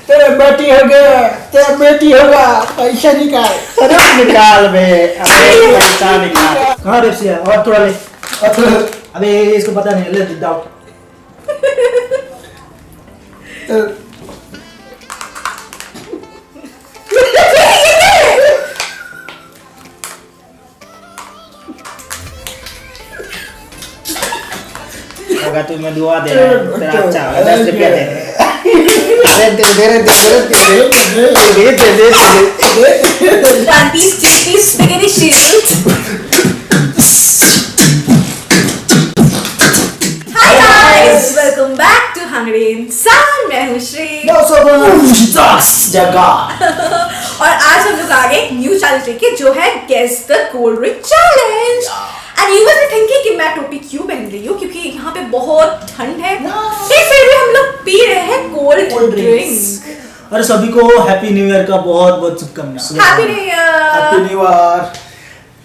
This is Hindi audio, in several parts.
तेरे बेटी हो गया, तेरा बेटी होगा, पैसा निकाल। अरे निकाल बे, अबे पैसा निकाल। कहाँ रेप्सिया? और थोड़ा ले। अबे इसको पता नहीं, ले दाओ। अगर तुम्हें दुआ दे रहा है, तेरा अच्छा, 10 रुपया दे। दे। One piece, two piece, spaghetti shield. Hi guys, welcome back to Hungry Insan. मैं हूँ श्री। जगह। और आज हम लोग आ गए एक न्यू चैलेंज लेके जो है Guess the Cold Drink Challenge. And you must be thinking कि मैं टोपी क्यों पहन रही हूँ, क्योंकि यहाँ पे बहुत ठंड है। फिर भी हम लोग पी रहे हैं कोल्ड ड्रिंक्स। अरे सभी को हैप्पी न्यू ईयर का बहुत बहुत शुभकामनाएं। Happy new year.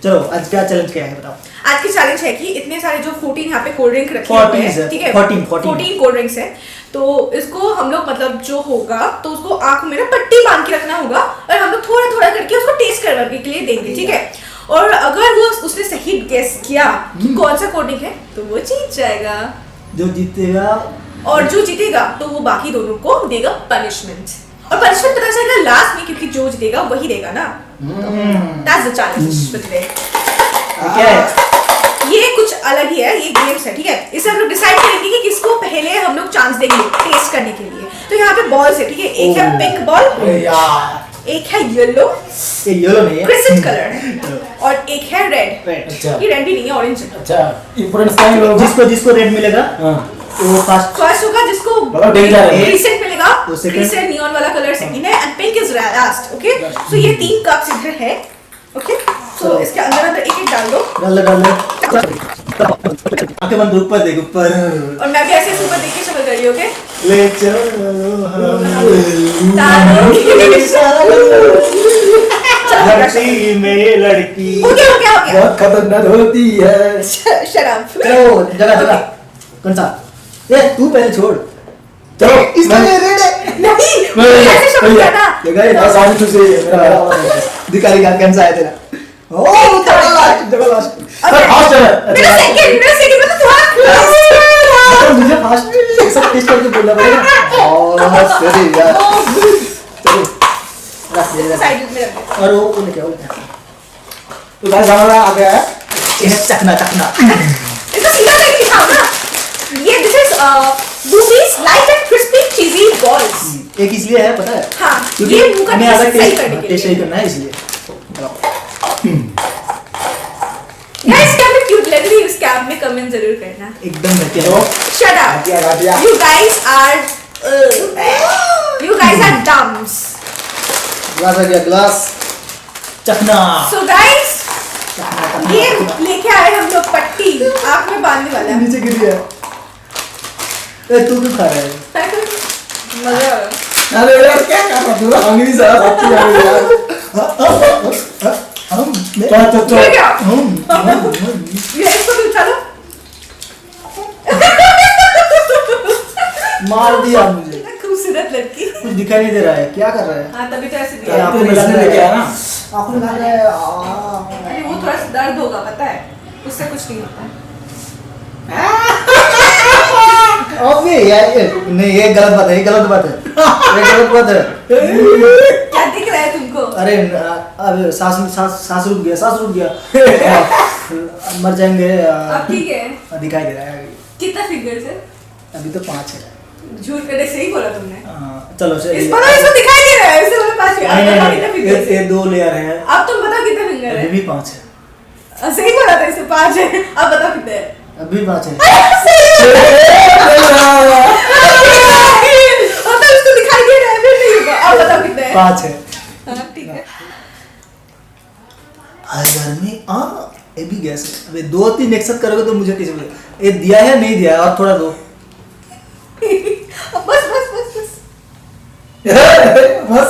चलो आज क्या चैलेंज क्या है बताओ। आज की चैलेंज है कि इतने सारे जो 14 यहाँ पे कोल्ड ड्रिंक रखे 14 हुए हैं, ठीक है 14 कोल्ड ड्रिंक्स है, तो इसको हम लोग मतलब जो होगा तो उसको आंख में ना पट्टी बांध के रखना होगा और हम लोग थोड़ा थोड़ा करके उसको टेस्ट करने के लिए देंगे, ठीक है। और अगर वो उसने सही गेस किया कि कौन सा कोल्ड ड्रिंक है तो वो जीत जाएगा, जो जीतेगा, और जो जीतेगा तो वो बाकी दोनों को देगा पनिशमेंट। और पनिशमेंट पता चलेगा लास्ट में, क्योंकि जो जीतेगा वही देगा ना। That's the challenge for today. क्या है? ये कुछ अलग ही है, ये गेम्स है, ठीक है। इसे हम लोग डिसाइड करेंगे कि किसको पहले हम लोग चांस देंगे टेस्ट करने के लिए। तो यहाँ पे बॉल्स है, ठीक है। एक है पिंक बॉल, एक है येलो, ये येलो नहीं है, क्रिस्टल कलर, और एक है रेड। अच्छा। ये रेड भी नहीं है, ऑरेंज है। अच्छा, इंपोर्टेंस क्या है लोगों को? जिसको रेड मिलेगा वो फर्स्ट होगा, जिसको बहुत danger है। क्रिसेंट मिलेगा, वो second। क्रिसेंट नियॉन वाला कलर सेकंड है, and pink is last, okay. So ये 3 कप्स इधर है, ओके। सो इसके अंदर अंदर एक एक डाल दो, डाल ले। आंखें बंद, ऊपर देख ऊपर। और मैं भी ऐसे ऊपर देख के शक्ल कर रही हूं, ओके। ले चलो लड़की मेरी लड़की। हो गया बहुत खतरनाक होती है। शराब। चलो जगह कौन सा? ये तू पहले छोड़। चलो इसमें रेड है। नहीं, ऐसे शक्ल करना। ये गाइस आसान से मेरा दिखा कौन सा है तेरा? ओ जगह लास्ट। फास्ट है। मेरा सेकंड मतलब तुम्हारा मुझे फास्ट सब टेस्ट करके बोलना पड़ेगा। सही यार। चलो साइड में रख। और वो क्या हो गया? तो गाइस हमारा आ गया है चखना इसको सीधा करके खाओ ना। ये this is Boobies light and crispy cheesy balls। एक इसलिए है पता है? हाँ, क्योंकि ये मुंह का हमें टेस्ट अलग सही करने के टेस्ट लिए। सही करना है इसलिए। Guys, कैप में क्यूट लग रही है, उस कैप में कमेंट जरूर करना। एकदम बढ़िया। Shut up। घाटिया। You guys are dumbs। Glass आ गया, ग्लास। चखना। So guys, ये लेके आए हम लोग पट्टी, आँख में बांधने वाला। नीचे गिर गया। ए तू क्यों खा रहा है? मजा आ रहा। अरे यार क्या कर रहा तू? हम भी सारा साथी आ गए यार। तो ये क्या? ये इसको भी उठा लो। मार दिया मुझे। खूबसूरत लड़की। कुछ दिखाई नहीं दे रहा है, क्या कर रहा है? हाँ, तभी तो ऐसे ये दिया। आपको मिलाने लेके आया ना। आपको लगा रहा है। अरे वो थोड़ा सा दर्द होगा, पता है, उससे कुछ नहीं होता है। अबे यार ये नहीं, ये गलत बात है, ये गलत बात है, ये गलत बात है। क्या दिख रहा है तुमको? अरे अब सांस रुक गया मर जाएंगे। अब ठीक है। दिखाई दे रहा है कितना फिंगर्स है? अभी तो 5 है। झूठ करे सही बोला तुमने। चलो इस पता इसको दिखाई दे रहा है, इससे बोला 5 है। अब बताओ कितने नहीं, फिंगर्स है? ये 2 लेयर है, अब तुम बताओ कितने फिंगर है? अभी भी 5 है, सही बोला था, इससे 5 है। अब बताओ कितने है? अभी 5 है। मतलब इसको दिखाई दे रहा है, फिर नहीं होगा। अब बताओ कितने है? 5 है। हाँ, ठीक है। घर में ये भी गैस है। अबे 2-3 एक साथ करोगे तो मुझे कैसे बोले? ये दिया है नहीं दिया है, और थोड़ा दो। बस मस्त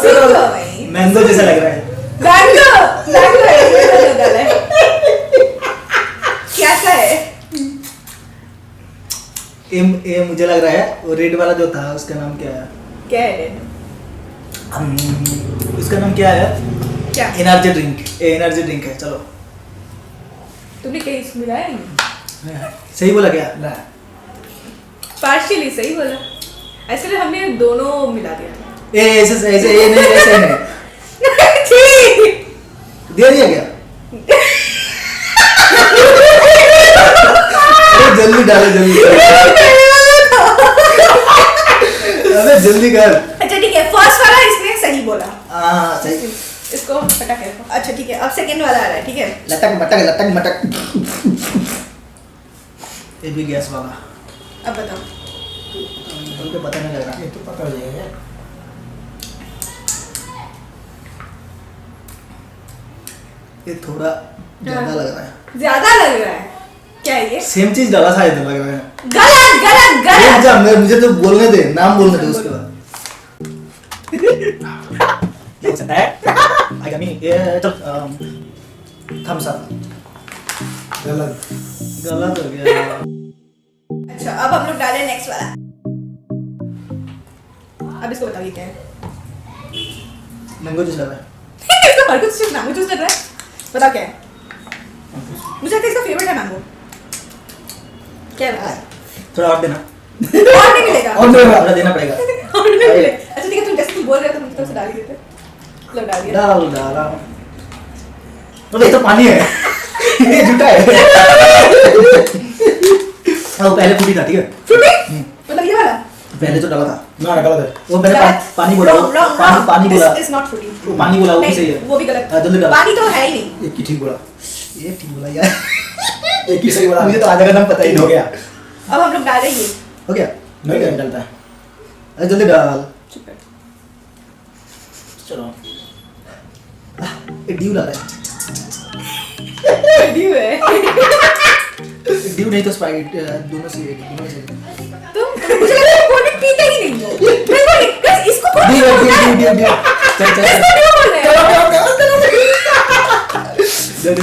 सीखो है। भाई। मैंगो जैसा लग रहा है। मैंगो है, ये तो गलत है। कैसा है? ये मुझे लग रहा है वो रेड वाला जो था उसका नाम क्या है? क्या है? उसका नाम क्या है? क्या? Energy drink. एनर्जी ड्रिंक है। चलो तुमने कहीं इसमें मिलाया नहीं? सही बोला क्या? ना पार्शियली सही बोला, एक्चुअली हमने दोनों मिला दिया था। ऐसे ये नहीं, ऐसे नहीं ठीक। दे दिया क्या? अरे जल्दी डालो जल्दी। अबे जल्दी कर। अच्छा ठीक है, फर्स्ट वाला इसने सही बोला। हाँ सही। इसको फटा के रखो। अच्छा ठीक है, अब सेकंड वाला आ रहा है, ठीक है? लटक मटक। ये भी गैस वाला। अब बताओ। तो पता नहीं लग रहा। ये तो पता हो जाएगा। ये थोड़ा ज्यादा लग रहा है। ज्यादा लग रहा है क्या ये? सेम चीज डाला था इधर लग रहा है। गलत गलत गलत। जा, मुझे तो बोलने दे, नाम बोलने दे उसके बाद। क्या हो सकता है? आएगा नहीं ये। चल थम्स अप। गलत। गलत हो गया। अच्छा अब हम लोग डाले नेक्स्ट वाला। अब इसको बताओ ये क्या है? मैंगो जूस लग रहा है। इसका हर कुछ सिर्फ मैंगो जूस लग रहा है। बताओ क्या है? मुझे लगता है इसका फेवरेट है मैंगो। क्या है? थोड़ा और देना। और नहीं मिलेगा। और देगा। थोड़ा देना पड़ेगा। और नहीं मिलेगा। अच्छा ठीक है, तुम जैसे तुम बोल रहे हो तो हम तरफ से डाल ही देते। लो डाल दिया। डाला। तो ये तो पानी है। ये झूठा है। हाँ, वो पहले फ्रूटी था, ठीक है? फ्रूटी? मतलब ये वाला? पहले जो डाला था ना गलत है। वो मैंने पानी बोला। पानी बोला। This is not fruity. वो पानी बोला, वो भी सही है। वो भी गलत। हाँ, जल्दी डाल। पानी तो है ही नहीं। एक ही ठीक बोला। ये ठीक बोला यार। एक ही सही बोला। मुझे तो आधा का नाम पता ही नहीं हो गया। अब हम लोग डाल रहे हैं ये। हो गया? नहीं क्या डालता है? अरे जल्दी डाल। चुप कर। चलो। एक ड्यू डाला है। ड्यू है। ड्यू नहीं तो स्प्राइट, दोनों से मुझे लगा कि कोई भी पीता ही नहीं हो। मैं बोली, guys, इसको कौन ड्यू बोलता है? ड्यू चल इसको ड्यू बोल रहे हैं। चल।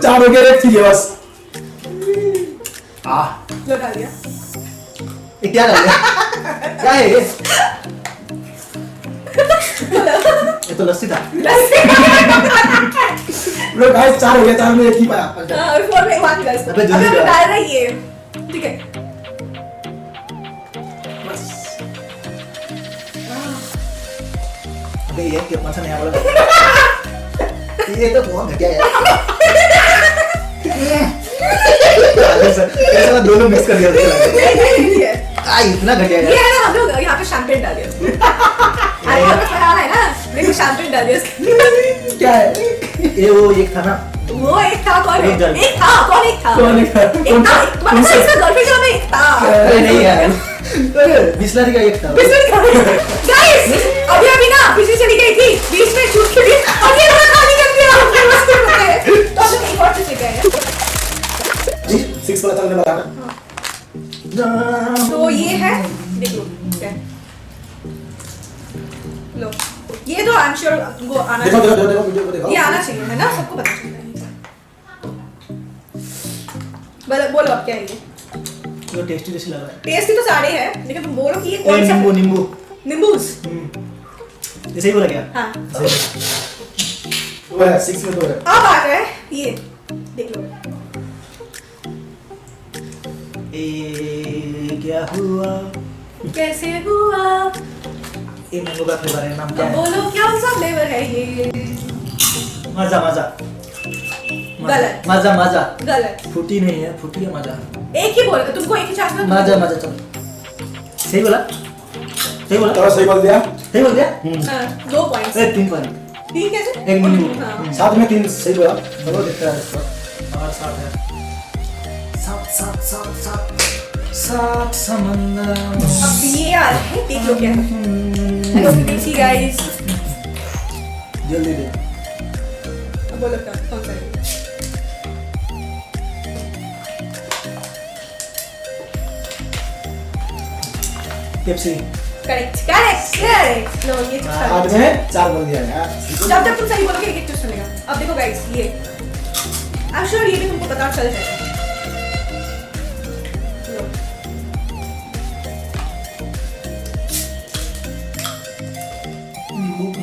चार हो गया, एक थी ये बस। लो डाल दिया। ये क्या डाल दिया? क्या है ये? ये तो लस्सी था। ब्रो गाइस चार हो गया, चार में एक ही पाया। हाँ, और फोर में वन guys। अबे अब जल्दी हम लोग डाल। डाल रहे हैं ये। ठीक है। अबे ये क्या कौन सा नया वाला? ये तो बहुत घटिया है। ऐसा दोनों मिक्स कर दिया। नहीं है। इतना घटिया ये है। है ना, हम लोग यहाँ पे शैंपेन डाल दिया। अरे यहाँ पे फरार है ना, देखो शैंपेन डाल दिया इसके। क्या है? ये वो एक था ना। वो एक था, कौन है? एक जन। एक था, कौन एक था? कौन एक था? एक था, मतलब इसका गर्लफ्रेंड जो में एक था। अरे नहीं यार। बिस्लरी का एक था। गाइस, अभी ना पिछली चली गई थी, बीच में छूट के भी, और ये पूरा खाली कर दिया। हमने मस्ती करते हैं। तो हम लोग एक और चीज लेके आए हैं। जी 6 वाला चलने वाला है। तो ये है, देख लो क्या है। लो, ये तो आई एम श्योर वो आना देखो चाहिए। देखो देखो वीडियो को देखो। ये आना चाहिए है ना, सबको पता चलता है। बोलो अब क्या है ये? ये टेस्टी टेस्टी लग रहा है। टेस्टी तो सारे हैं, लेकिन तुम बोलो कि ये ये कौन सा? नींबू। नींबूस। ये सही बोला क्या? हाँ। वो है 6 में तो है। अब आ रहा है ये, देख लो। क्या हुआ? कैसे हुआ? ये मैंगो का फ्लेवर है, नाम क्या अब है? बोलो क्या सा फ्लेवर है ये? मजा मजा। गलत। मजा मजा। गलत। फ्रूटी नहीं है, फ्रूटी है मजा। एक ही बोला, तुमको एक ही चांस मिला। मजा मजा चलो। सही बोला? सही बोला? तो सही बोल दिया। सही बोल दिया? हाँ, 2 पॉइंट्स। 3 पॉइंट। ठीक है सर? एक नींबू। हाँ। साथ में 3 सही बोला। चलो देखते हैं इसको। और साथ है। सात समंदर। अब ये आ रहा है, देख लो क्या है। I hope you can see guys। जल्दी दे। अब बोलो क्या, कौन सा है? पेप्सी। Correct correct. लो ये चूज आज कर। में 4 बोल दिया यार। जब तक तुम सही बोलोगे एक एक चूज मिलेगा। अब देखो गाइस, ये आई एम श्योर ये भी तुमको पता चल जाएगा। लो।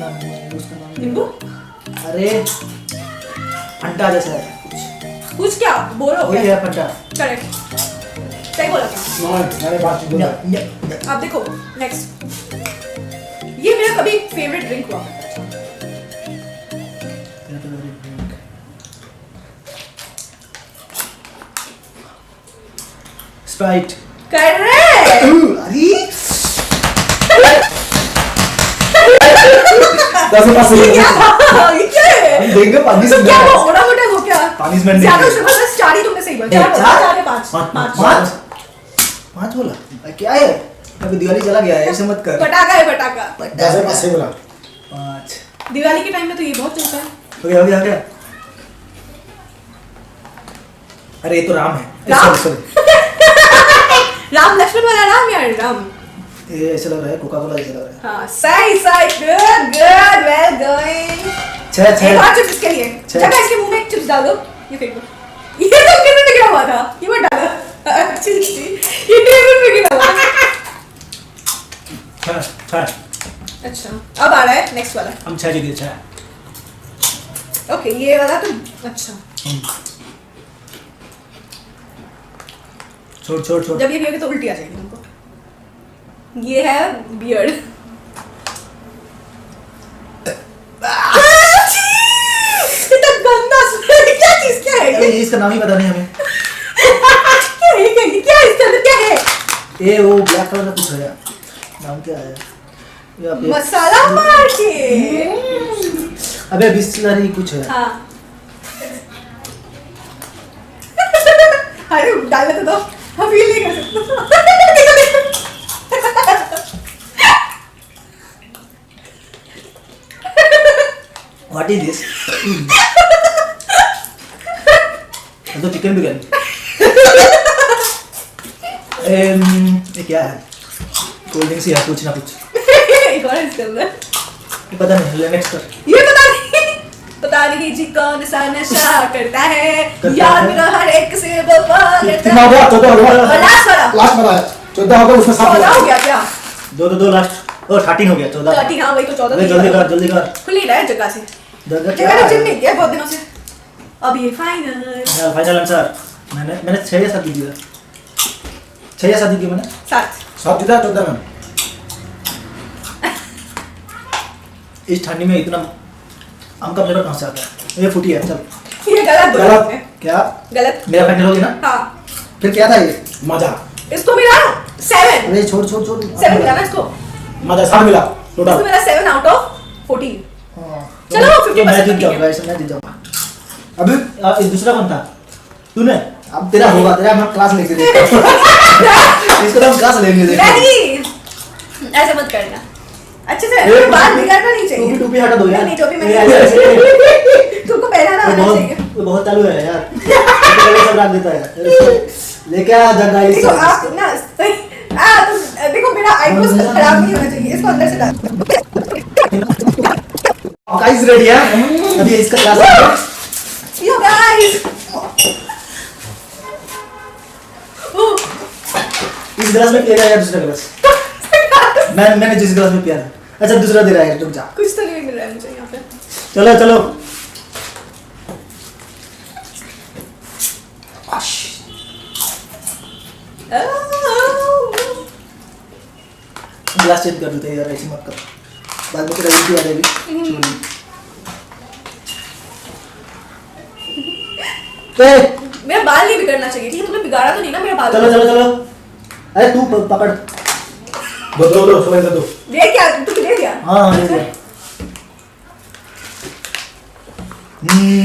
नाम है उसका नाम? नींबू? अरे फंटा जैसा है कुछ क्या बोलो? वही है फंटा। करेक्ट, सही बोला था। मैंने बात बोला। आप देखो नेक्स्ट, ये मेरा कभी फेवरेट ड्रिंक हुआ। स्प्राइट। करेक्ट। अरे 10 में पास ये क्या था? ये क्या है? हम देंगे पानी से क्या वो ओड़ा मोटा हो क्या? Punishment ज्यादा देंगे। उससे बस 4 ही तुमने सही बोला। 4 या 5? 5 बोला क्या है? अभी दिवाली चला गया है ऐसे मत कर। पटाखा है पटाखा। 10 में पास बोला। 5 दिवाली के टाइम में तो ये बहुत चलता है। हो गया। अरे ये तो राम है। राम? सॉरी राम लक्ष्मण वाला राम या राम? ये ऐसा लग रहा है कोका कोला जैसा लग रहा है। हाँ सही गुड वेल गोइंग। 6 एक और चिप्स इसके लिए। छह। जगह इसके मुंह में एक चिप्स डाल दो। ये फेंक दो। ये तो कितने में गिरा हुआ था? ये मत डालो। अच्छी ये टेबल पे गिरा हुआ था। 6 अच्छा अब आ रहा है नेक्स्ट वाला। हम 6 जीत गए 6। ओके ये वाला तो अच्छा। छोड़ जब ये पियोगे तो उल्टी आ जाएगी तुमको। ये है बियर्ड। इतना गंदा स्मेल, क्या चीज क्या है अरे ये? इसका नाम ही पता नहीं हमें। क्या है ये? क्या है इसके अंदर क्या है? ये वो ब्लैक कलर का कुछ है नाम क्या है? मसाला मार के। अबे बिस्लरी कुछ है। हाँ अरे डालने तो दो, हम फील नहीं कर सकते। What is this? तो चिकन बिरयानी। ये क्या है? कोल्ड ड्रिंक्स या कुछ ना कुछ। एक और इसके अंदर। ये पता नहीं ले नेक्स्ट कर। ये पता नहीं जी कौन सा नशा करता है, करता याद है। मेरा हर एक से वफा करता कितना हो गया? 14 हो और गया। लास्ट वाला लास्ट वाला है। 14 हो गया उसमें 7 14 हो गया क्या? 2 लास्ट। ओ 13 हो गया 14। 30 हाँ वही तो 14 अबे जल्दी कर। खुल नहीं रहा है जगह से। जगह जगह तो चिल नहीं किया बहुत दिनों से। अब ये फाइनल फाइनल आंसर। मैंने 6 या 7 दिया। 6 या 7 दिया मैंने। 7। 7 जीता 14 में। इस ठंडी में इतना आम का फ्लेवर कहाँ से आता है? ये फूटी है चल। ये गलत बोला गलत आपने। क्या? गलत। मेरा फाइनल हो गया ना? हाँ फिर क्या था ये? मजा। इसको मिला 7। अरे छोड़ 7 मिला ना इसको। मजा 7 मिला इसको टोटल। मिला 7 आउट ऑफ 14। हाँ। चलो, तो 50% मैं जीत ठीक है। जाऊंगा ऐसा मैं जीत जाऊंगा। अभी इस दूसरा कौन था? तूने? अब तेरा होगा, तेरा हम क्लास लेके देखते हैं। इसको तो हम क्लास लेंगे देखो। नहीं ऐसे मत करना। अच्छे से ये बात बिगाड़ना नहीं चाहिए। टोपी हटा दो यार। नहीं टोपी मैं ये नहीं ऐसे- तुमको पहनाना आना चाहिए। वो बहुत चालू है यार। ये सब रख देता है। लेके आ जगह इस देखो आप ना सही तुम देखो मेरा आईब्रोज खराब नहीं होना चाहिए। इसको अंदर से डाल। गाइस रेडी है? अभी इसका क्लास है। यो गाइस इस गिलास में पिएगा या दूसरा गिलास? मैंने जिस गिलास में पिया था। अच्छा दूसरा दे रहा है रुक जा। कुछ तो नहीं मिल रहा है मुझे यहाँ पे। चलो गिलास चेंज कर देते हैं यार ऐसे मत कर। बाद में तेरा उल्टी आ जाएगी। मेरा बाल नहीं बिगड़ना चाहिए ठीक है। तुमने बिगाड़ा तो नहीं ना मेरा बाल? चलो अरे तू पकड़। दो सोए दो। दे क्या तू दे दिया? हाँ दे दिया।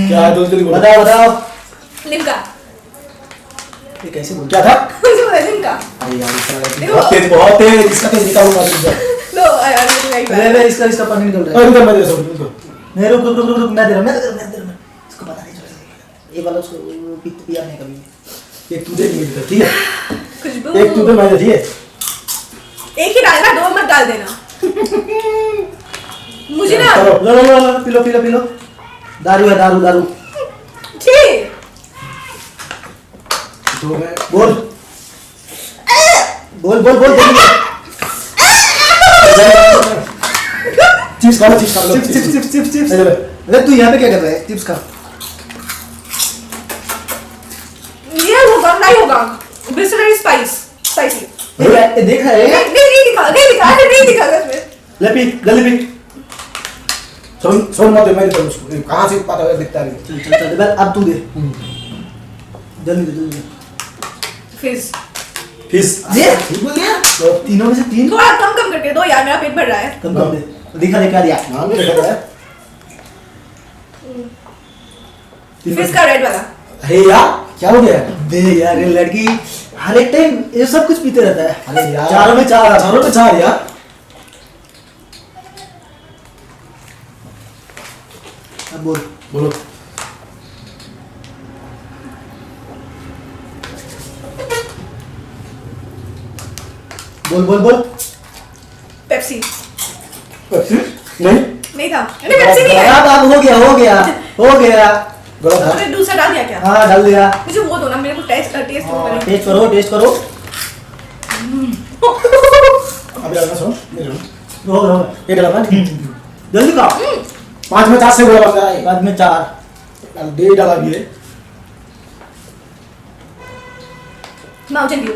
क्या है दोस्त? जल्दी बोलो। बताओ लिमका। ये कैसे बोल क्या था? मुझे बोला लिमका। अरे यार इसका बहुत तेज इसका तेज निकालूंगा तुझे। लो यार मुझे नहीं अरे इसका पानी निकल रहा है। रुक मैं दे रहा हूं नहीं रुक मैं दे रहा हूं इसको पता नहीं चलेगा। ये वाला उसको पिया नहीं कभी। एक तू दे मुझे ठीक है। खुशबू एक तू दे मैं दे ठीक है। एक ही डालना, दो मत डाल देना। मुझे ना चलो लो पी लो दारू है दारू ठीक दो मैं बोल चिप्स खा लो, चिप्स खा लो, chips chips chips chips chips. इधर। अरे तू यहाँ पे क्या कर रहा है? चिप्स खा। ये होगा नहीं होगा बिस्किट स्पाइसी ये देख रहा है? नहीं दिखा इसमें ले पी, जल्दी पी। छोड़ मत दे, मैं देता हूँ उसको। कहाँ से पता है दिखता है? चल चल चल, अब तू दे। जल्दी दे, जल्दी दे। फिज फिश ये? ठीक बोल गया। तो तीनों में से 3 थोड़ा कम करके दो यार, मेरा पेट भर रहा है। कम कर दे। दिखा दिखा दिया। नाम भी लिखा है। फिज का रेड वाला। अरे यार क्या हो गया? दे यार, ये लड़की हर एक टाइम ये सब कुछ पीते रहता है। अरे यार चारों में 4। चारों में 4 यार। अब बोल। बोलो। बोल बोल बोल। पेप्सी नहीं नहीं था, अरे पेप्सी नहीं है। अब हो गया हो गया हो गया। गलत है। अरे दूसरा डाल दिया क्या? हाँ डाल दिया। मुझे वो दो ना, मेरे को टेस्ट टेस्ट टेस्ट करो टेस्ट करो। अभी डालना सुन। रो रो। ये डालना नहीं। जल्दी खाओ। 5 में 4 से बोला बंदा है। बाद में 4। डाल दे डाला भी है। Mountain Dew.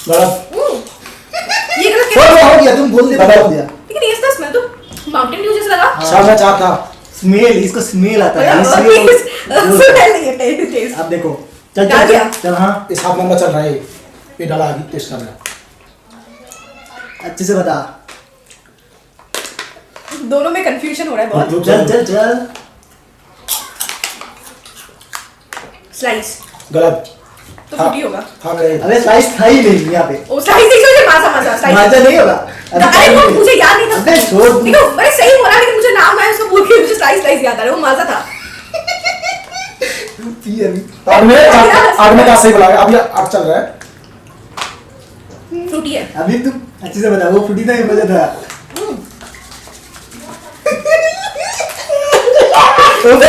गलत। ये गलत हो क्या? गया तुम बोल दिया बोल दिया। लेकिन ये इसका स्मेल तो माउंटेन ड्यू जैसा लगा। 4 में 4 था। स्मेल, इसको स्मेल आता है स्मेल इसलिए। नहीं है टेस्ट। अब देखो चल डाल चल दिया? चल चल। हाँ इस हाफ नंबर चल रहा है। ये डाला अभी टेस्ट कर रहा है। अच्छे से बता। दोनों में कंफ्यूजन हो रहा है बहुत। चल चल चल। स्लाइस गलत। तो फ्रूटी होगा। हाँ मेरे अबे स्लाइस था ही नहीं यहाँ पे। ओ स्लाइस देखो, मुझे मजा स्लाइस। मजा नहीं होगा। अरे वो मुझे याद नहीं था। अबे छोड़ तू। देखो मैंने सही बोला, लेकिन मुझे नाम आया उसको बोल के मुझे स्लाइस याद आ रहा है, वो मजा था। पी अभी। आठ में 4 सही बोला। अभी 8 चल रहा है। फ्रूटी है। अभी तू अच्छे से बता, वो फ्रूटी था या मजा था? मुझे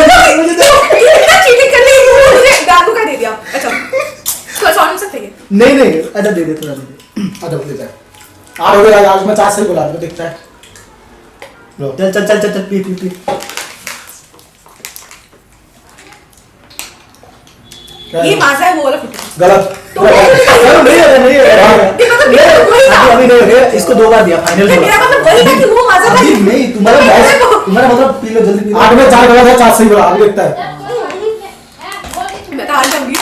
तो इतना चीटिंग कर ली, मुझे दादू का दे दिया। अच्छा थोड़ा सा और सकते हैं। नहीं नहीं अच्छा दे दे थोड़ा दे दे। अच्छा बोल देता है। 8 हो गया आज मैं 4 सही बोला। तो दिखता है। लो चल चल चल चल चल पी पी पी। क्या ये है? मजा है वो वाला फ्रूटी। गलत। तो नहीं हो रहा नहीं हो रहा। ये मतलब मेरा वही था। अभी नहीं हो रहा। इसको 2 बार दिया फाइनल। मेरा मतलब वही था कि वो मजा था। अभी नहीं तुम्हारा तुम्हारा मतलब पी लो जल्दी पी लो। 8 में 4 बोला था 4 सही बोला। अभी देखता है। मैं तो हार जाऊंगी।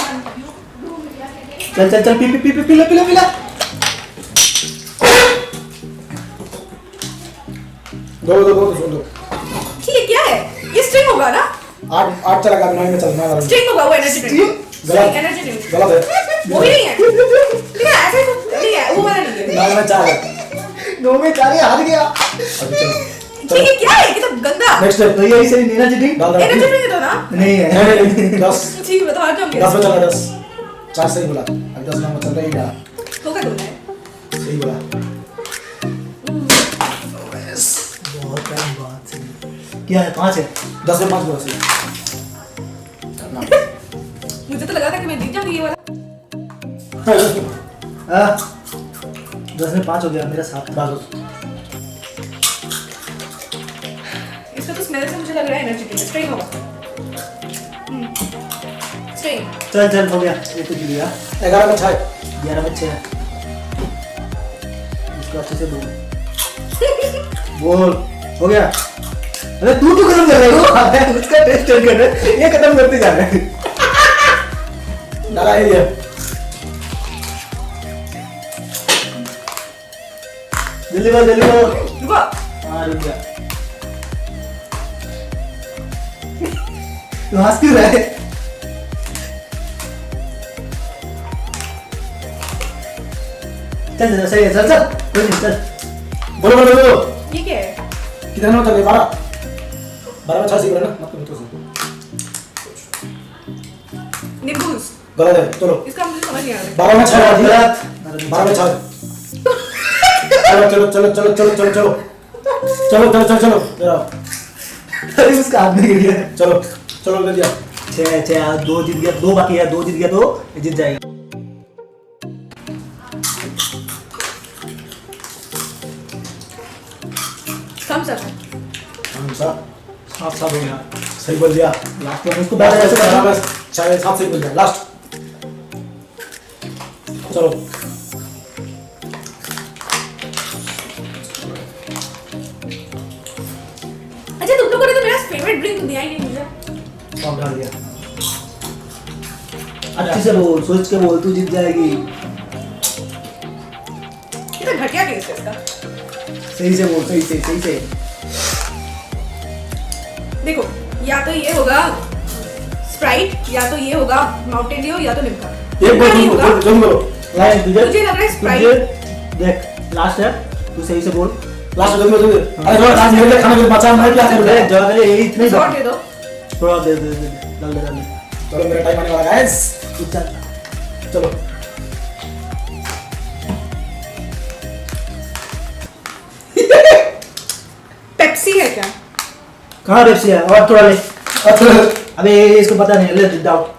चल चल चल P P P P low P low P low. दो सुन दो। ठीक है, क्या है ये? स्ट्रिंग होगा ना? 8 चलेगा। 9 में चलना है। स्ट्रिंग होगा वो एनर्जी ड्रिंक। गलत। एनर्जी ड्रिंक गलत है। वो भी नहीं है। ठीक है, ऐसे तो नहीं है, वो वाला नहीं है। 9 में 4 है। 2 में 4 हार गया। अभी चलो। ठीक है, क्या है? ये तो गंदा नेक्स्ट है। तो यही सही एनर्जी ड्रिंक डाल दो। एनर्जी ड्रिंक है तो ना। नहीं है। नहीं 10 ठीक है, मैं तो हार जाऊंगी। 10 में चला 10। 4 सही बोला। अभी 10 नंबर चल रहा है। ये डाला होगा तो है। सही बोला। बहुत टाइम बाद से क्या है 5 है। 10 में 5 बोला सही। मुझे तो लगा था कि मैं जीत जाऊंगी ये वाला। 10 में 5 हो गया। मेरा 7 था। इसका तो स्मेल से मुझे लग रहा है एनर्जी ड्रिंक। स्ट्रिंग होगा। स्ट्रिंग। चल चल हो गया। ये तो जीत गया। 11 में 6। 11 में 6 इसको अच्छे से बोल बोल। हो गया। अरे तू क्यों खत्म कर रहा है? वो उसका टेस्ट चेंज कर रहा है। ये खत्म करते जा रहा है। डाला है ये। जल्दी बोल जल्दी बोल। रुको। हाँ रुक जा। तू हंस क्यों रहा है? चल चल सही है। चल चल कोई नहीं चल। बोलो बोलो बोलो। ये क्या है? कितना नंबर चल रहा है? 12 में 6 सही बोला ना। मत तो निम्बूस। गलत है। चलो इसका मुझे समझ नहीं आ रहा। 12 में 6 गलत। 12 में 6। चलो चलो चलो चलो चलो चलो चलो चलो चलो चलो चलो जरा अरे उसका हाथ में गिर गया। चलो चलो ले दिया। 6 2 जीत गया। 2 बाकी है। 2 जीत गया तो ये जीत जाएगा। Thumbs up. सा साफ साफ हो गया। सही बोल दिया। लास्ट में उसको बैठ ऐसे करना। बस 7 से बोल दिया लास्ट। चलो अच्छा तुम लोगों ने तो मेरा फेवरेट ड्रिंक दिया ही नहीं मुझे। सब डाल दिया। अच्छे से बोल, सोच के बोल, तू जीत जाएगी। कितना घटिया टेस्ट है इसका। सही से बोल, सही से। देखो या तो ये होगा स्प्राइट, या तो ये होगा माउंटेन ड्यू, या तो लिम्का। एक बार जो बोलो लाइन तुझे मुझे लग रहा है स्प्राइट। देख लास्ट है, तू सही से बोल। लास्ट जल्दी जल्दी। अरे थोड़ा लास्ट मेरे लिए खाने के लिए बचा, मैं क्या करूं? देख जगह के लिए यही इतने सॉल्ट दे दो। थोड़ा दे डाल दे। चलो मेरा टाइम आने वाला गाइस। चल चलो पेप्सी है क्या? कहाँ पेप्सी है? और थोड़ा ले। अब अबे इसको पता नहीं, ले डाउट।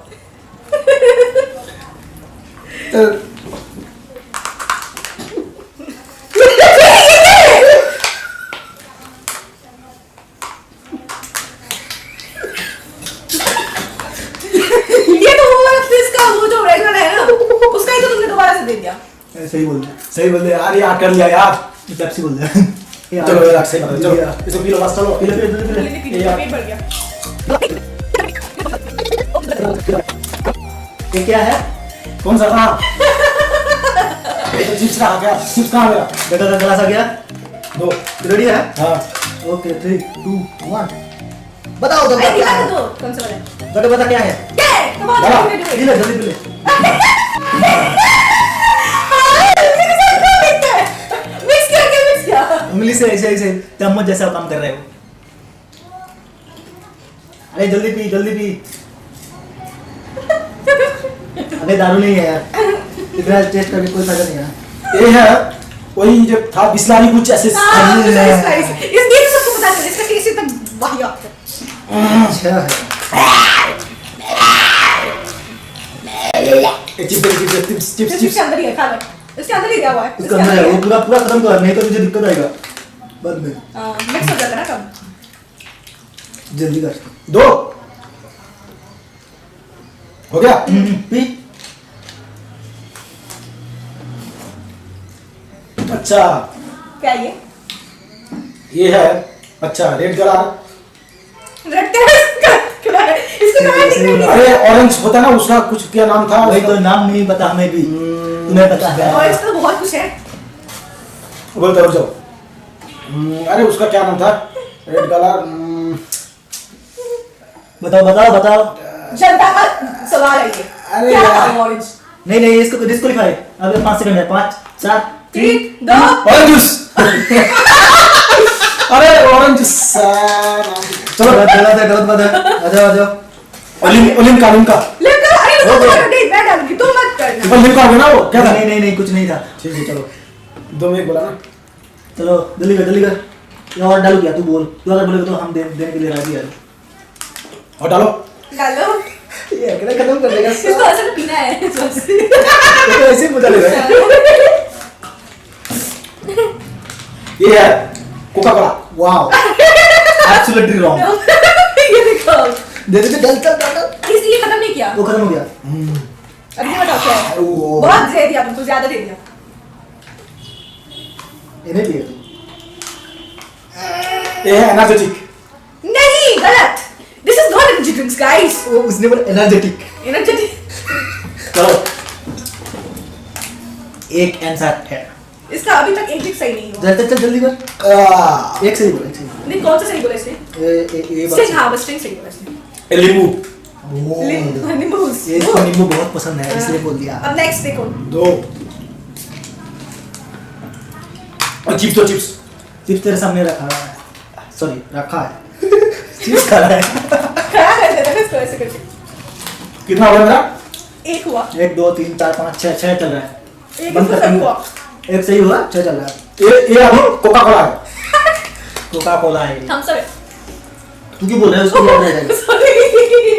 ये तो वो वाला फिश का वो जो रेगुलर है ना, उसका ही तो तुमने दोबारा से दे दिया। सही बोल दिया। सही बोल दे यार, यार कर लिया यार। पेप्सी बोल दिया। चलो यार सही बात है। चलो इसको पी लो बस। चलो पी ले। पेट भर गया। ये क्या है? कौन सा? हाँ ये तो चिप्स रहा क्या? चिप्स कहाँ मेरा? बेटा ग्लास आ गया। 2 रेडी है? हाँ ओके 3 2 1 बताओ तो अरे क्या दिखा है? दो कौन सा वाला है? बेटा बता क्या है? क्या है? कम ऑन बड़ा। पी ले जल्दी पी ले। मिक्स किया। उंगली से ऐसे चम्मच जैसा काम कर रहे हो। अरे जल्दी पी। अबे दारू नहीं है यार, इतना टेस्ट करके कोई फायदा नहीं है। ये है वही जो था बिस्लरी कुछ ऐसे। हाँ, इसलिए तो सबको पता चला इसका टेस्ट इतना वाहियात है। अच्छा है। चिप्स इसके अंदर ही है, खा लो। इसके अंदर ही दिया हुआ है। इसका अंदर है, वो पूरा खत्म कर, नहीं तो तुझे दिक्कत आएगा बाद में। मिक्स हो जाता है ना कम। जल्दी कर। 2 हो गया। पी। अच्छा क्या ये है। अच्छा रेड कलर। रेड क्या है? इसको कहाँ दिखने नहीं अरे ऑरेंज होता है ना, उसका कुछ क्या नाम था? वही तो नाम नहीं पता हमें भी, तुम्हें पता है। और इसका तो बहुत कुछ है। बोलते रुक जाओ। अरे उसका क्या नाम था? Red colour. बताओ। जनता का सवाल है ये। अरे क्या यार। है ऑरेंज? नहीं इसको डिस्क्वालीफाई। अबे 5 सेकंड है। 5 4 3 2 ऑरेंज जूस। अरे ऑरेंज जूस। चलो गलत मत आ जाओ। लिमका। लिम्का। अरे हो गया। नहीं मैं डालूंगी, तुम मत करना। तो लिमका हो गया ना वो? क्या था? नहीं कुछ नहीं था। ठीक है चलो 2 में 1 बोला ना। चलो जल्दी कर। ये और डालू क्या? तू बोल। तू अगर बोलेगा तो हम देने के लिए राजी है। और डालो। डालो। ये अकेला खत्म कर देगा। इसको असल पीना है। तो ऐसे ही मजा ले रहा है। ये है Coca Cola. Wow absolutely wrong. ये देखो। दे चल। इसलिए खत्म नहीं किया। वो खत्म हो गया। अभी बताओ क्या है? वो बहुत दे दिया तुमको, ज्यादा दे दिया। इन्हें भी है तू। ये है एनर्जेटिक। नहीं गलत। This is not energy drinks guys. वो उसने बोला एनर्जेटिक। एनर्जेटिक। चलो एक आंसर है। इसका अभी तक एक भी सही नहीं हुआ। चल जल्दी कर। एक सही बोल। नहीं कौन सा सही बोला इसने? ये स्ट्रिंग। हाँ बस स्ट्रिंग सही बोला इसने। नींबू। नींबूस। ये इसको नींबू बहुत पसंद है इसलिए बोल दिया। अब नेक्स्ट देखो। 2 और चिप्स। चिप्स तेरे सामने रखा है। सॉरी रखा है। चिप्स खा रहा है। खड़ा कर देता है इसको ऐसे करके। कितना हो गया मेरा? एक हुआ। 1 2 3 4 5 6 चल रहा है। एक बंद इसको कर। सब हुआ। एक सही हुआ, 6 चल रहा है। ये अभी कोका कोला है। कोका कोला है। हम सब। तू क्यों बोल रहा है? उसको याद नहीं रहेगा। सॉरी।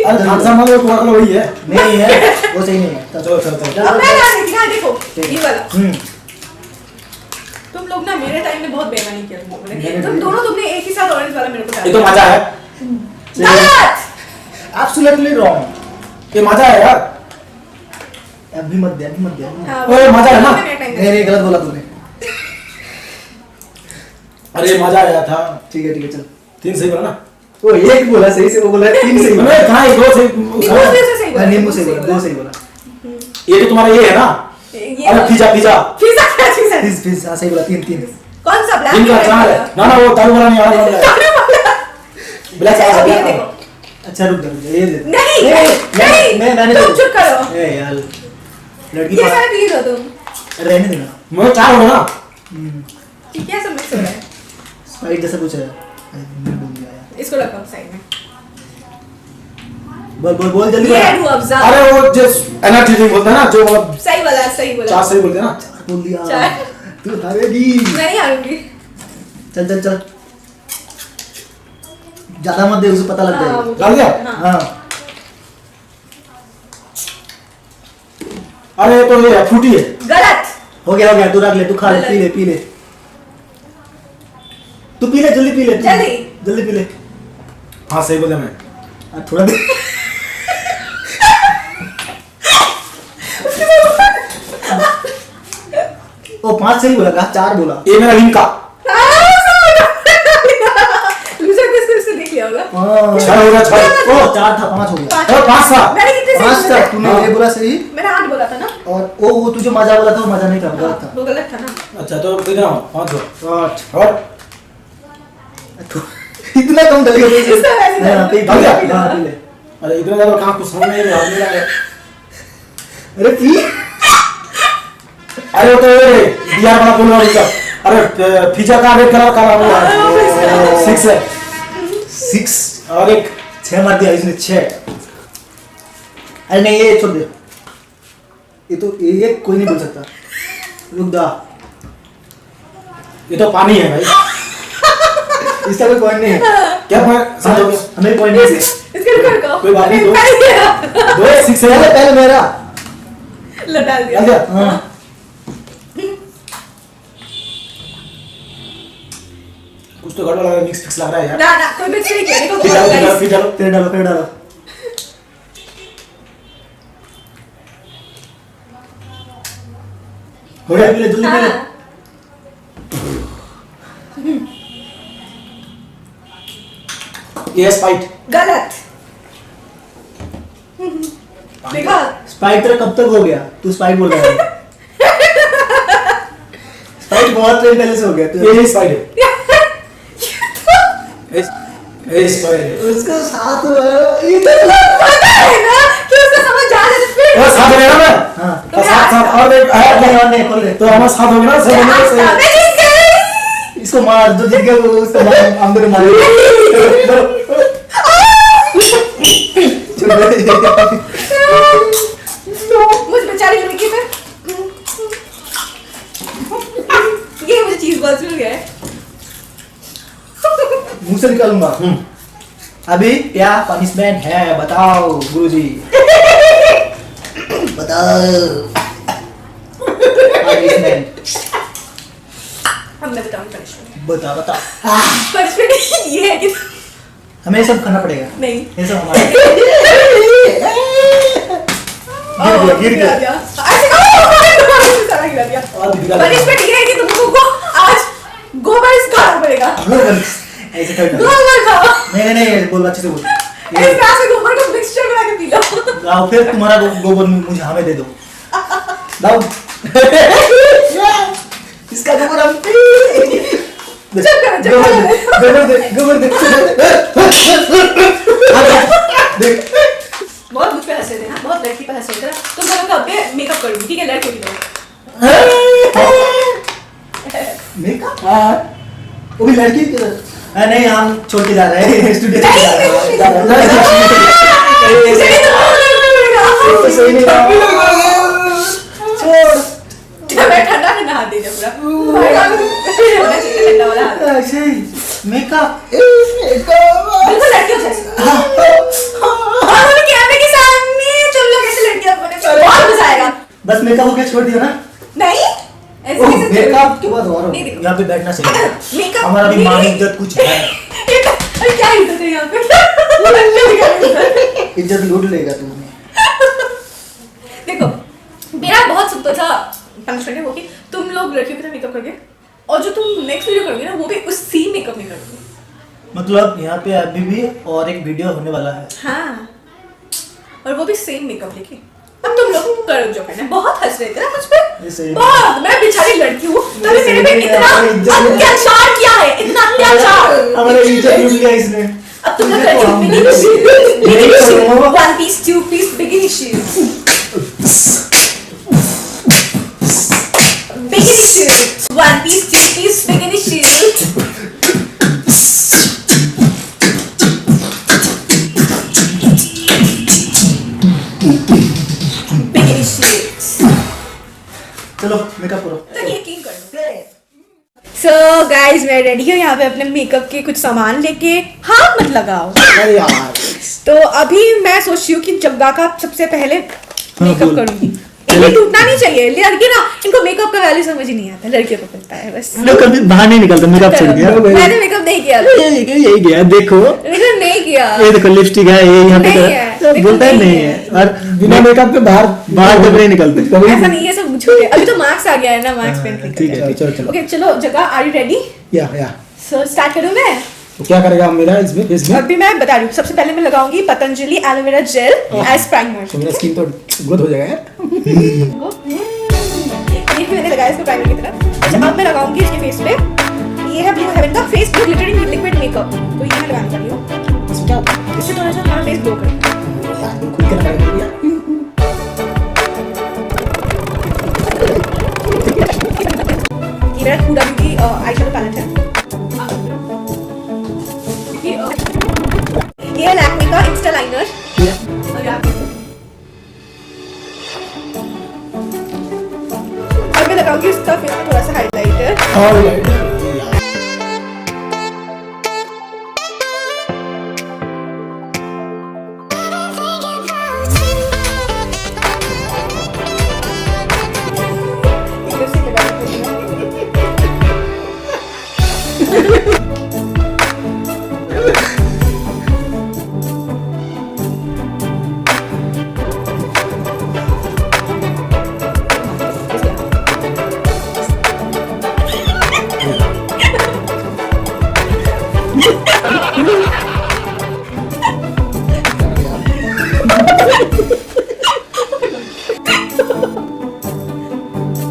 अरे थामसा मानो कोका कोला वही है। नहीं है, वो सही नहीं है। चलो अब मैं डाल देती हूँ। हाँ देखो ये वाला। तुम लोग ना मेरे टाइम में बहुत बेईमानी किया तुम लोगों ने। तुम दोनों तुमने एक ही साथ ऑरेंज वाला मेरे को ये तो मजा है। गलत। Absolutely wrong. ये मजा है यार। अभी मत दे, अभी मत दे। हाँ, ओए, मजा है ना? मेरे time में। नहीं गलत बोला तूने। अरे मजा आया था। ठीक है चल। 3 सही बोला ना? वो एक बोला सही से, वो बोला 3 सही बोला। मैं कहाँ 2 सही? नींबू से सही बोला। नींबू सही बोला, 2 सही बोला। ये तो तुम्हारा ये है ना? ये अरे पिज्जा पिज्जा। पिज्जा क्या चीज है? फिर हाँ सही बोला, 3 कौन सा ब्लैक? इनका चार है ना ना, वो तालू वाला नहीं आ रहा। ब्लैक अच्छा, आ अभी ये गया। देखो। अच्छा रुक जा, ये दे। नहीं मैंने तुम चुप करो। ए यार लड़की ये सारा पी लो तुम। रहने देना। मैं 4 हो ना? ठीक है, सब मिक्स हो रहा है। स्पाइट जैसा कुछ है। अरे मैं भूल गया यार। इसको रखो साइड में। बोल जल्दी ये बोल। है रूह अफ़ज़ा। अरे वो जो एनर्जी ड्रिंक बोलते हैं ना, जो मतलब सही वाला, सही बोला। 4 सही बोलते हैं ना? बोल दिया। चार। तू हारेगी। मैं नहीं हारूंगी। चल ज्यादा मत दे, उसे पता लग हाँ, जाएगा। वो तो- डाल दिया? हाँ। हाँ अरे तो ये फ्रूटी है। गलत। हो गया तू रख ले, तू खा ले, गलत। पी ले तू पी ले, जल्दी पी ले तू। जल्दी। जल्दी पी ले। हाँ सही बोला मैं। थोड़ा दे। ओ 5 सही बोला, कहा 4 बोला। ये मेरा लिंक का लूजर को इसको देख लिया होगा। हाँ। 6 हो गया 6। ओ 4 था, 5 हो गया। और 5 था। मैंने कितने सही 5 बोले था, थे? तूने हाँ। ये बोला सही। मैंने 8 बोला था ना। और वो तुझे मजा बोला था, वो मजा नहीं था, गलत था। वो गलत था ना। अच्छा तो कितना? 5 हो। 8। और इतना कम डल गया। इससे वैसे हाँ, पी डाल दिया? हाँ, पी ले। अरे इतना ज्यादा कहाँ कुछ समझ नहीं आ रहा है। अरे पी। अरे वो तो ये बिहार वाला बोलने वाली का। अरे पिज्जा का रेड कलर काला हुआ है। 6 है। 6 और एक 6 मार दिया इसने, 6। अरे नहीं, ये छोड़ दे। ये तो ये कोई नहीं बोल सकता। रुक जा, ये तो पानी है भाई। इसका कोई पॉइंट नहीं है। क्या मैं समझोगे? हमें पॉइंट नहीं है। इसके ऊपर को कोई बात नहीं, दो। कर दिया। 2 6 पहले है। पहले मेरा। लटा दिया। डाल दिया? हाँ कुछ तो गड़बड़ लग रहा है, मिक्स फिक्स लग रहा है यार। ना कोई मिक्स नहीं किया। देखो फिर डालो, guys, फिर डालो। फिर डालो। हो गया, पी ले, जल्दी पी ले। हाँ। ये स्पाइट। गलत। देखा? स्पाइट तेरा कब तक हो गया? तू स्पाइट बोल रहा है। स्पाइट बहुत टाइम पहले से हो गया। तू ये स्पाइट है। ये स्पाइट है। उसका साथ ये पता है ना कि उसका समझ जा रहा है तो फिर और साथ में ना मैं। हाँ। और साथ और एक और नहीं खोल दे। तो हमारा साथ हो गया ना, सब मैं बंदे से। जीत गई। इसको मार, जो जीत गया वो उसको मार, अंदर मार। मुझ बेचारी लड़की पे ये मुझे चीज बॉल्स मिल गया है। मुंह से निकालूंगा। अभी क्या पनिशमेंट है बताओ गुरुजी। बताओ पनिशमेंट। हम मैं बताऊं पनिशमेंट। बता। पनिशमेंट ये है कि हमें ये सब खाना पड़ेगा। नहीं ये सब हमारा। गिर गया। ऐसे कहो, सारा गिरा दिया। और दिखा दे। पनिशमेंट ये है कि तुम लोगों को आज गोबर खाना पड़ेगा। ऐसे कर दो। गोबर खाओ। नहीं बोल, अच्छे से बोल। इस तरह से गोबर को मिक्सचर बना के पी लो। लाओ फिर तुम्हारा गोबर मुझे हमें दे दो। लाओ। इसका गोबर हम गोबर दे। बहुत मुझ पे हंसे थे ना, बहुत लड़की पे हंसे थे ना। तुम दोनों का अपने मेकअप करूंगी, ठीक है? लड़के भी मेकअप वो भी लड़की की तरह। नहीं, हम छोड़ के जा रहे हैं स्टूडियो। सही नहीं छोड़। मैं ठंडा ठंडा हाथ दे दिया पूरा। होना चाहिए ठंडा वाला हाथ। ऐसे मेकअप बिल्कुल लड़कियों जैसा। और उन्हें कैमरे के सामने तुम लोग ऐसे लड़कियां बने, बहुत मजा आएगा। बस मेकअप हो गया, छोड़ दिया ना। नहीं ऐसे कैसे चल- मेकअप के बाद और नहीं, देखो। यहाँ पे बैठना चाहिए। मेकअप हमारा भी मान इज्जत कुछ है। अरे क्या इज्जत है यहाँ पे? वो लड़के दिखा इज्जत लूट लेगा तू। देखो मेरा बहुत सपना था पनिशमेंट है वो कि तुम लोग लड़कियों की तरह मेकअप करके और जो तुम नेक्स्ट वीडियो करोगे ना वो भी उसी मेकअप में करोगे। मतलब यहाँ पे अभी भी और एक वीडियो होने वाला है। हाँ और वो भी सेम मेकअप लेके। अब तुम लोग करो जो करना है। बहुत हंस रहे थे ना मुझ पे, ये सही बहुत। मैं बेचारी लड़की हूँ तभी ये मेरे पे सही इतना है, इज्जत है। अत्याचार किया है, इतना अत्याचार। हमारा इज्जत लूट लिया इसने। अब तुम लोग देखो, हम बिगिनी करो। One piece two piece bikini shoes bikini shoes one piece two piece bikini shoes bikini shoes. चलो मेकअप करो। तो यकीन करो। सो गाइज मैं रेडी हूँ यहाँ पे अपने मेकअप के कुछ सामान लेके। हाथ मत लगाओ। अरे यार तो अभी मैं सोच रही हूँ कि जग्गा का सबसे पहले मेकअप बोल। करूंगी। इन्हें टूटना नहीं चाहिए। लड़के ना इनको मेकअप का वैल्यू समझ ही नहीं आता, लड़कियों को पता है बस। लोग कभी बाहर नहीं निकलते मेकअप छोड़ दिया। मैंने मेकअप नहीं किया, यही गया देखो। मैंने नहीं किया। ये देखो लिपस्टिक है, ये यहाँ नहीं पे है, तो देखो बोलता है नहीं नहीं है। है। और बिना मेकअप के बाहर बाहर कभी नहीं निकलते। ऐसा नहीं है, सब छोड़े। अभी तो मार्क्स आ गया है ना, मार्क्स पेन ठीक है। चलो चलो ओके चलो जगह, आर यू रेडी? या सो स्टार्ट करूँ मैं? तो क्या करेगा मेरा इसमें फेस में? अभी मैं बता रही हूँ। सबसे पहले मैं लगाऊंगी Patanjali aloe vera gel as primer. तो मेरा स्किन तो ग्रोथ हो जाएगा यार। ये भी मैंने लगाया इसको प्राइमर की तरह। अच्छा अब मैं लगाऊंगी इसके फेस पे, ये है ब्लू हेवन का face glow glittering liquid makeup. तो ये मैं लगाने वाली हूँ। इसमें क्या होता है? इससे थोड़ा सा हमारा फेस ग्लो करेगा। यार खुद के लगाएगा यार। ये मेरा Huda beauty eyeshadow palette है। ये है लैक्मे का इंस्टा लाइनर। अब मैं लगाऊंगी इसका फेस में थोड़ा सा हाइलाइटर। ऑलराइट।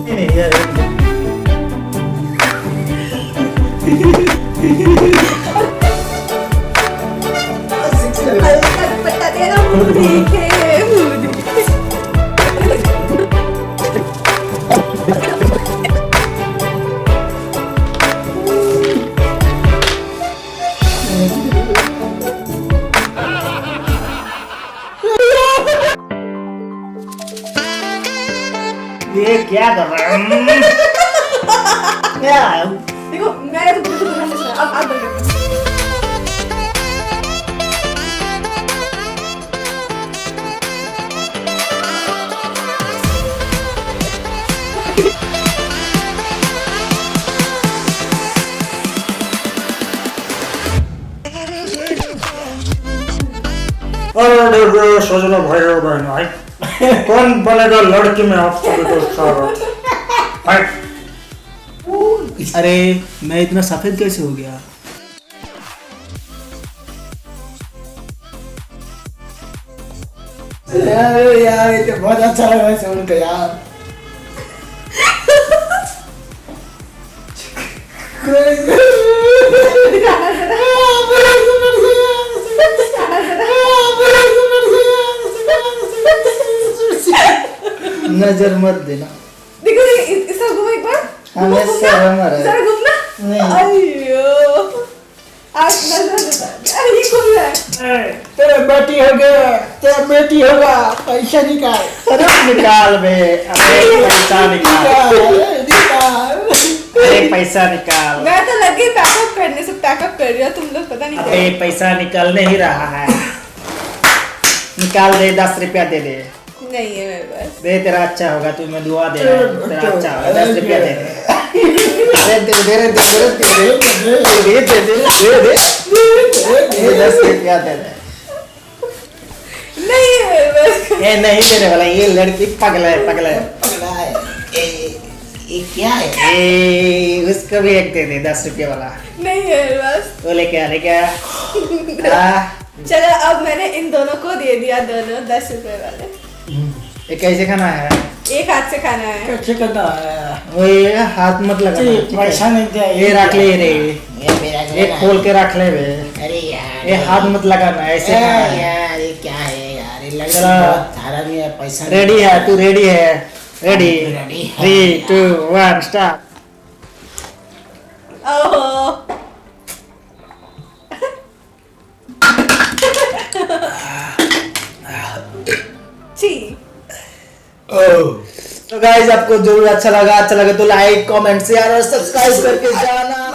नहीं यार पट्टा तेरा मुंह देखे, मुंह देखे। ये क्या कर रहा है? क्या है? देखो मैंने तो बिल्कुल नहीं सुना। अब आप बोलो। अरे सजना भाई और बहन भाई, कौन बनेगा लड़की में आप सभी को सारा? अरे मैं इतना सफेद कैसे हो गया? यार ये तो बहुत अच्छा लगा सुन के यार। नजर मत देना। देखो इसका घूमो एक बार। हमें शर्म आ रहा है। जरा घूमना। नहीं। अयो आज नजर देता। अरे ये घूम रहा है। तेरा बेटी हो गया, तेरा बेटी होगा, पैसा निकाल। अरे निकाल बे, अरे पैसा निकाल, निकाल। अरे पैसा निकाल, मैं तो लगी पैकअप करने से, पैकअप कर रही हो तुम लोग, पता नहीं अरे क्या। पैसा निकल नहीं रहा है। निकाल दे, 10 रुपया दे दे। कोई नहीं है मेरे पास। दे, तेरा अच्छा होगा, तू मैं दुआ दे रहा हूँ, तेरा अच्छा होगा, 10 रुपया दे दे। दे 10 रुपया दे दे। नहीं है मेरे पास। ये नहीं देने वाला, ये लड़की पगला है। ये क्या है? उसको भी एक दे दे, 10 रुपये वाला। नहीं है मेरे पास। तो लेके आ। चलो अब मैंने इन दोनों को दे दिया, दोनों 10 रुपए वाले। ये कैसे खाना है? एक हाथ से खाना है। कैसे करना है? वो ये हाथ मत लगा, पैसा नहीं दिया, ये रख ले रे, ये मेरा ये खोल के रख ले बे। अरे यार ये हाथ मत लगाना, ऐसे खाना है। यार ये क्या है यार, ये लग चला। रहा है थारा भी है, पैसा नहीं रेडी है तू? रेडी है? रेडी, Ready है। 3 2 1 स्टार्ट। ओहो। छी। तो गाइस आपको जरूर अच्छा लगा तो लाइक कमेंट शेयर और सब्सक्राइब करके जाना।